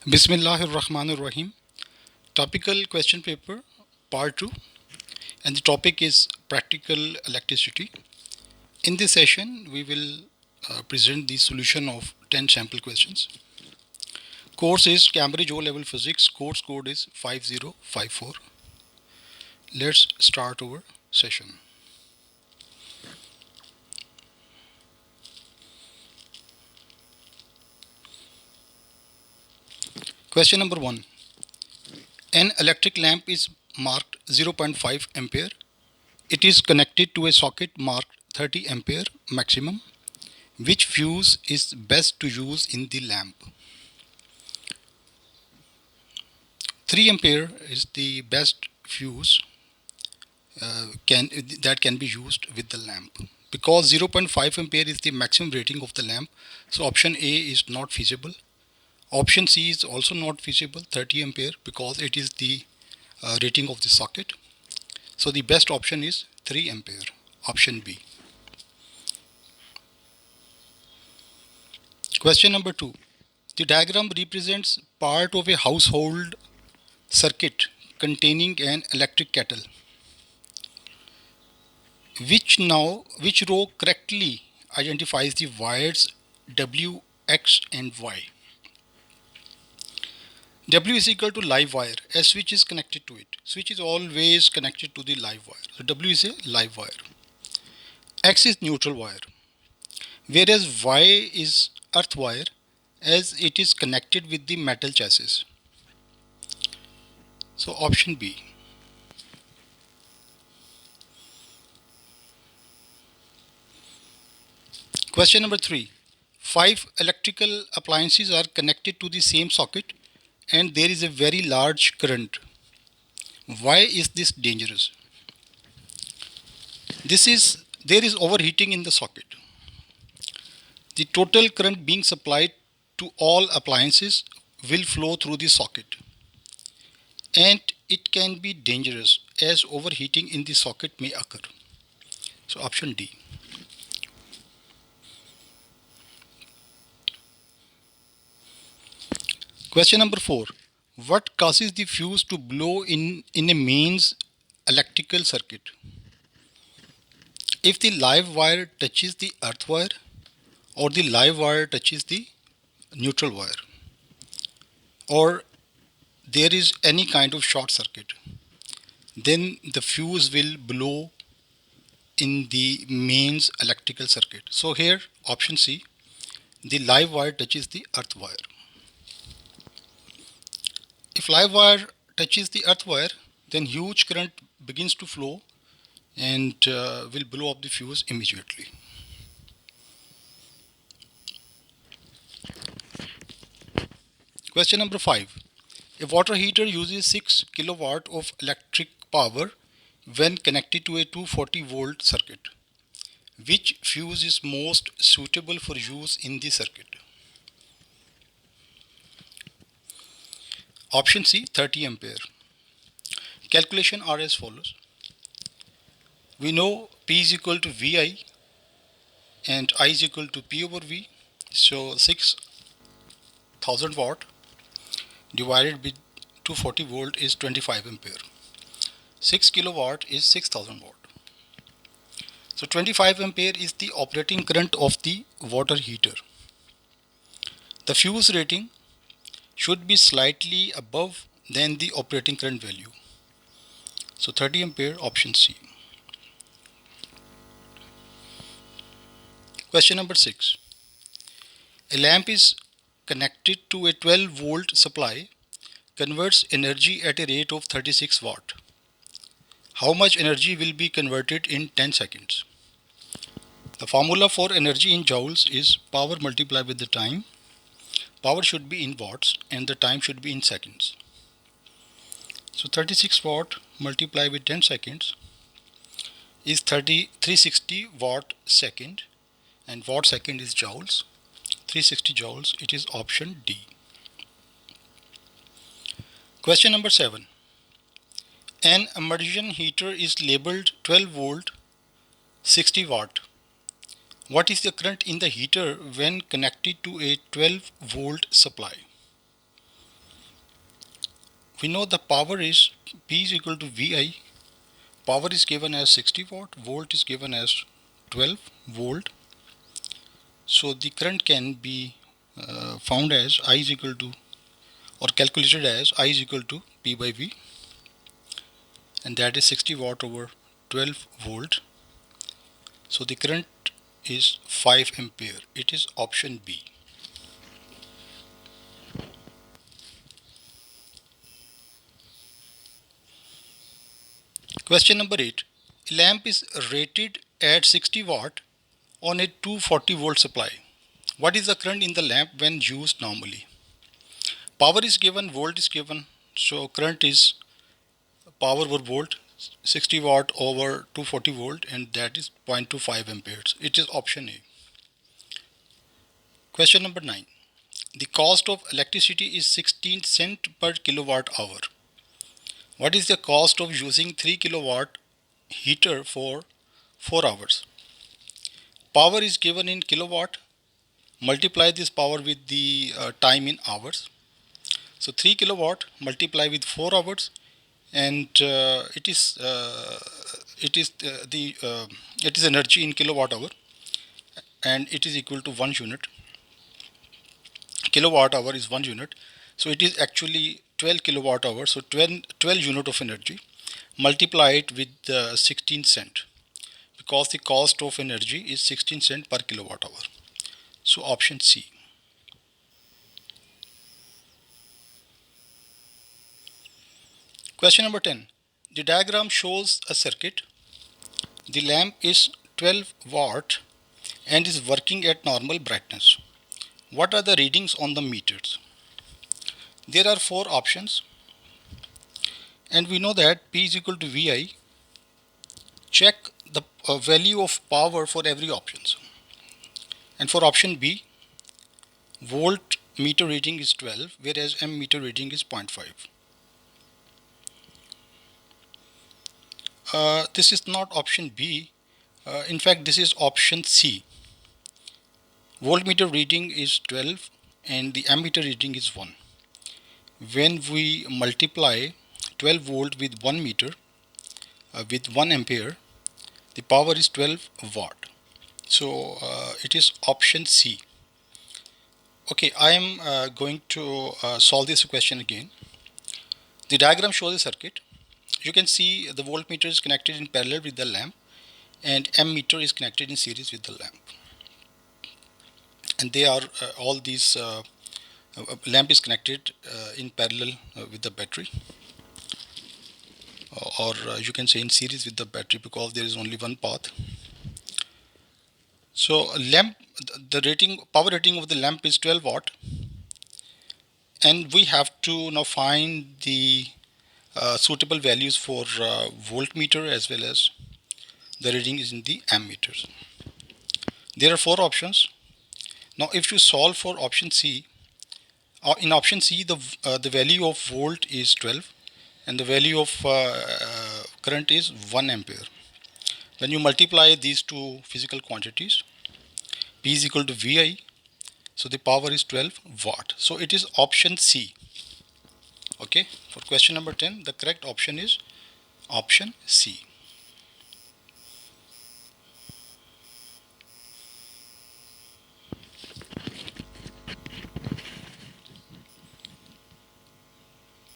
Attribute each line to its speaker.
Speaker 1: Bismillahir Rahmanir Rahim. Topical question paper, part 2, and the topic is practical electricity. In this session, we will present the solution of 10 sample questions. Course is Cambridge O Level Physics. Course code is 5054. Let's start our session. Question number 1. An electric lamp is marked 0.5 ampere. It is connected to a socket marked 30 ampere maximum. Which fuse is best to use in the lamp? 3 ampere is the best fuse that can be used with the lamp. Because 0.5 ampere is the maximum rating of the lamp, so option A is not feasible. Option C is also not feasible, 30 ampere, because it is the rating of the socket. So the best option is 3 ampere, option B. Question number 2. The diagram represents part of a household circuit containing an electric kettle. Which row correctly identifies the wires W, X and Y? W is equal to live wire as switch is connected to it. Switch is always connected to the live wire. So W is a live wire. X is neutral wire. Whereas Y is earth wire as it is connected with the metal chassis. So option B. Question number 3. 5 electrical appliances are connected to the same socket and there is a very large current. Why is this dangerous? There is overheating in the socket. The total current being supplied to all appliances will flow through the socket. And it can be dangerous as overheating in the socket may occur. So option D. Question number 4. What causes the fuse to blow in a mains electrical circuit? If the live wire touches the earth wire or the live wire touches the neutral wire or there is any kind of short circuit, then the fuse will blow in the mains electrical circuit. So here option C, the live wire touches the earth wire. If live wire touches the earth wire, then huge current begins to flow and will blow up the fuse immediately. Question number 5. A water heater uses 6 kilowatt of electric power when connected to a 240 volt circuit. Which fuse is most suitable for use in the circuit? Option C, 30 ampere. Calculation are as follows. We know P is equal to VI and I is equal to P over V. So 6000 watt divided by 240 volt is 25 ampere. 6 kilowatt is 6000 watt. So 25 ampere is the operating current of the water heater. The fuse rating should be slightly above than the operating current value. So 30 ampere, option C. Question number 6. A lamp is connected to a 12 volt supply, converts energy at a rate of 36 watt. How much energy will be converted in 10 seconds? The formula for energy in joules is power multiplied with the time. Power should be in watts and the time should be in seconds. So 36 watt multiplied with 10 seconds is 360 watt second, and watt second is joules. 360 joules, it is option D. Question number 7. An immersion heater is labeled 12 volt 60 watt. What is the current in the heater when connected to a 12 volt supply? we know the power is P is equal to VI. Power is given as 60 watt, volt is given as 12 volt. So the current can be found as I is equal to, or calculated as I is equal to P by V, and that is 60 watt over 12 volt. So the current is 5 ampere. It is option B. Question number 8. A lamp is rated at 60 watt on a 240 volt supply. What is the current in the lamp when used normally? Power is given, volt is given. So current is power over volt, 60 watt over 240 volt, and that is 0.25 amperes. It is option A. Question number 9. The cost of electricity is 16 cent per kilowatt hour. What is the cost of using 3 kilowatt heater for 4 hours? Power is given in kilowatt. Multiply this power with the time in hours. So 3 kilowatt multiply with 4 hours, and it is energy in kilowatt hour, and it is equal to 1 unit. Kilowatt hour is 1 unit, so it is actually 12 kilowatt hours. So 12 unit of energy. Multiply it with 16 cent, because the cost of energy is 16 cent per kilowatt hour. So option C. Question number 10. The diagram shows a circuit. The lamp is 12 watt and is working at normal brightness. What are the readings on the meters? There are 4 options, and we know that P is equal to VI. Check the value of power for every option. And for option B, volt meter reading is 12, whereas M meter reading is 0.5. This is not option B. In fact, this is option C. Voltmeter reading is 12 and the ammeter reading is 1. When we multiply 12 volt with 1 meter with 1 ampere, the power is 12 watt. So it is option C. Okay, I am going to solve this question again. The diagram shows a circuit. You can see the voltmeter is connected in parallel with the lamp, and ammeter is connected in series with the lamp. And they are all these lamp is connected in parallel with the battery, or you can say in series with the battery, because there is only one path. So lamp, the power rating of the lamp is 12 watt, and we have to now find the suitable values for voltmeter as well as the reading is in the ammeters. There are 4 options. Now if you solve for option C, in option C the value of volt is 12 and the value of current is 1 ampere. When you multiply these two physical quantities, P is equal to VI, so the power is 12 watt. So it is option C. Okay, for question number 10, the correct option is option C.